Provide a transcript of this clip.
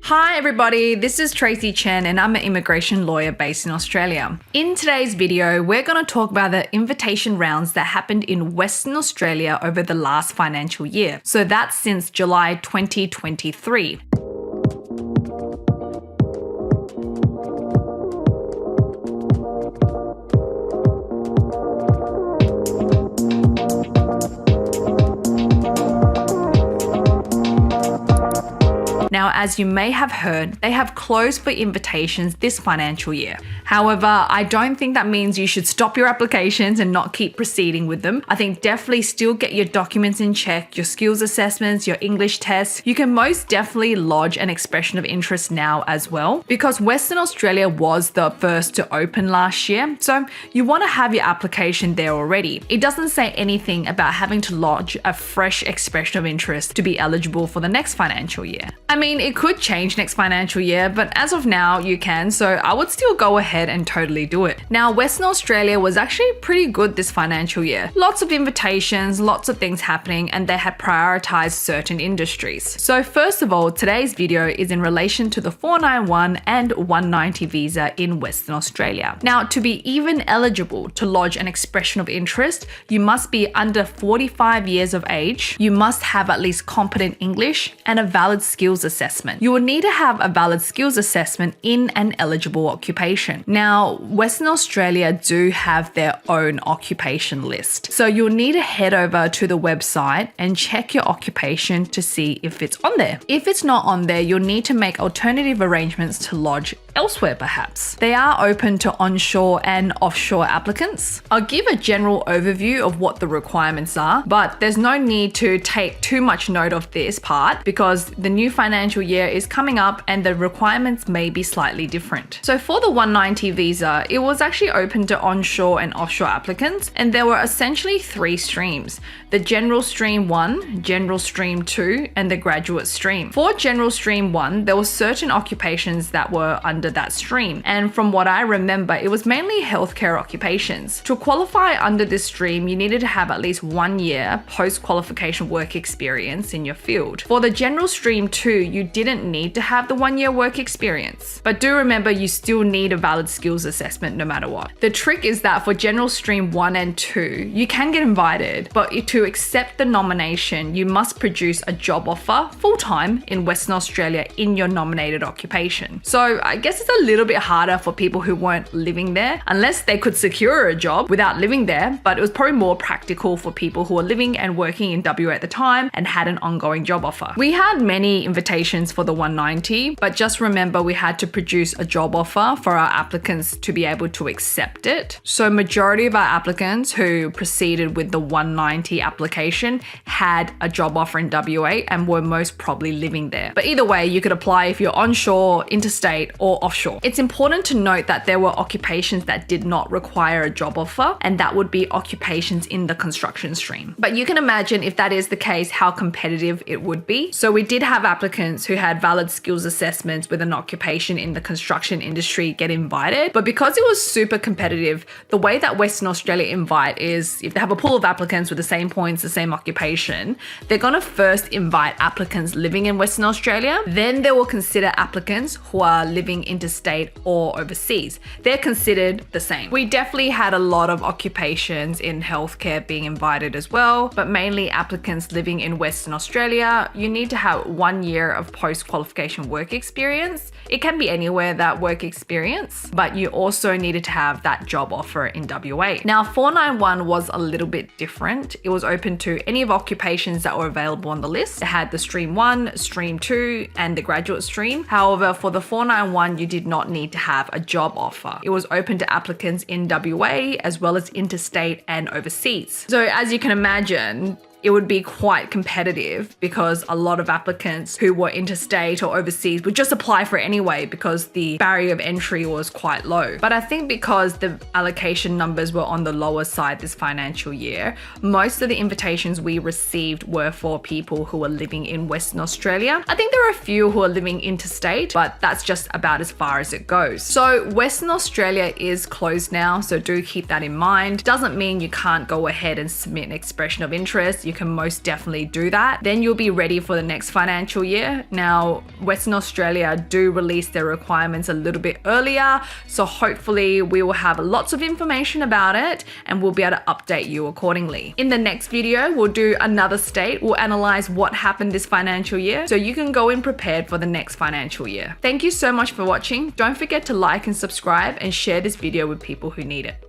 Hi everybody, this is Tracy Chen and I'm an immigration lawyer based in Australia. In today's video, we're going to talk about the invitation rounds that happened in Western Australia over the last financial year. So that's since July 2023. Now, as you may have heard, they have closed for invitations this financial year. However, I don't think that means you should stop your applications and not keep proceeding with them. I think definitely still get your documents in check, your skills assessments, your English tests. You can most definitely lodge an expression of interest now as well, because Western Australia was the first to open last year. So you want to have your application there already. It doesn't say anything about having to lodge a fresh expression of interest to be eligible for the next financial year. I mean, it could change next financial year, but as of now, you can, so I would still go ahead and totally do it. Now, Western Australia was actually pretty good this financial year. Lots of invitations, lots of things happening, and they had prioritized certain industries. So first of all, today's video is in relation to the 491 and 190 visa in Western Australia. Now, to be even eligible to lodge an expression of interest, you must be under 45 years of age, you must have at least competent English, and a valid skills assessment. You will need to have a valid skills assessment in an eligible occupation. Now, Western Australia do have their own occupation list. So you'll need to head over to the website and check your occupation to see if it's on there. If it's not on there, you'll need to make alternative arrangements to lodge elsewhere perhaps. They are open to onshore and offshore applicants. I'll give a general overview of what the requirements are, but there's no need to take too much note of this part because the new financial year is coming up and the requirements may be slightly different. So for the 190 visa, it was actually open to onshore and offshore applicants, and there were essentially three streams: the General Stream 1, General Stream 2, and the Graduate Stream. For General Stream 1, there were certain occupations that were under that stream, and from what I remember, it was mainly healthcare occupations. To qualify under this stream, you needed to have at least 1 year post-qualification work experience in your field. For the General Stream 2, you didn't need to have the 1 year work experience, but do remember you still need a valid skills assessment no matter what. The trick is that for General Stream 1 and 2, you can get invited, but to accept the nomination, you must produce a job offer full-time in Western Australia in your nominated occupation. So I guess it's a little bit harder for people who weren't living there, unless they could secure a job without living there, but it was probably more practical for people who were living and working in WA at the time and had an ongoing job offer. We had many invitations for the 190, but just remember we had to produce a job offer for our applicants to be able to accept it. So majority of our applicants who proceeded with the 190 application had a job offer in WA and were most probably living there. But either way, you could apply if you're onshore, interstate, or offshore. It's important to note that there were occupations that did not require a job offer, and that would be occupations in the construction stream. But you can imagine if that is the case, how competitive it would be. So we did have applicants who had valid skills assessments with an occupation in the construction industry get invited, but because it was super competitive, the way that Western Australia invite is if they have a pool of applicants with the same points, the same occupation, they're going to first invite applicants living in Western Australia, then they will consider applicants who are living interstate or overseas. They're considered the same. We definitely had a lot of occupations in healthcare being invited as well, but mainly applicants living in Western Australia. You need to have 1 year of post-qualification work experience. It can be anywhere that work experience, but you also needed to have that job offer in WA. Now, 491 was a little bit different. It was open to any of occupations that were available on the list. It had the Stream 1, Stream 2, and the Graduate Stream. However, for the 491, you did not need to have a job offer. It was open to applicants in WA as well as interstate and overseas. So as you can imagine, it would be quite competitive because a lot of applicants who were interstate or overseas would just apply for it anyway because the barrier of entry was quite low. But I think because the allocation numbers were on the lower side this financial year, most of the invitations we received were for people who were living in Western Australia. I think there are a few who are living interstate, but that's just about as far as it goes. So Western Australia is closed now, so do keep that in mind. Doesn't mean you can't go ahead and submit an expression of interest. You can most definitely do that. Then you'll be ready for the next financial year. Now, Western Australia do release their requirements a little bit earlier, so hopefully we will have lots of information about it and we'll be able to update you accordingly. In the next video, we'll do another state. We'll analyze what happened this financial year so you can go in prepared for the next financial year. Thank you so much for watching. Don't forget to like and subscribe and share this video with people who need it.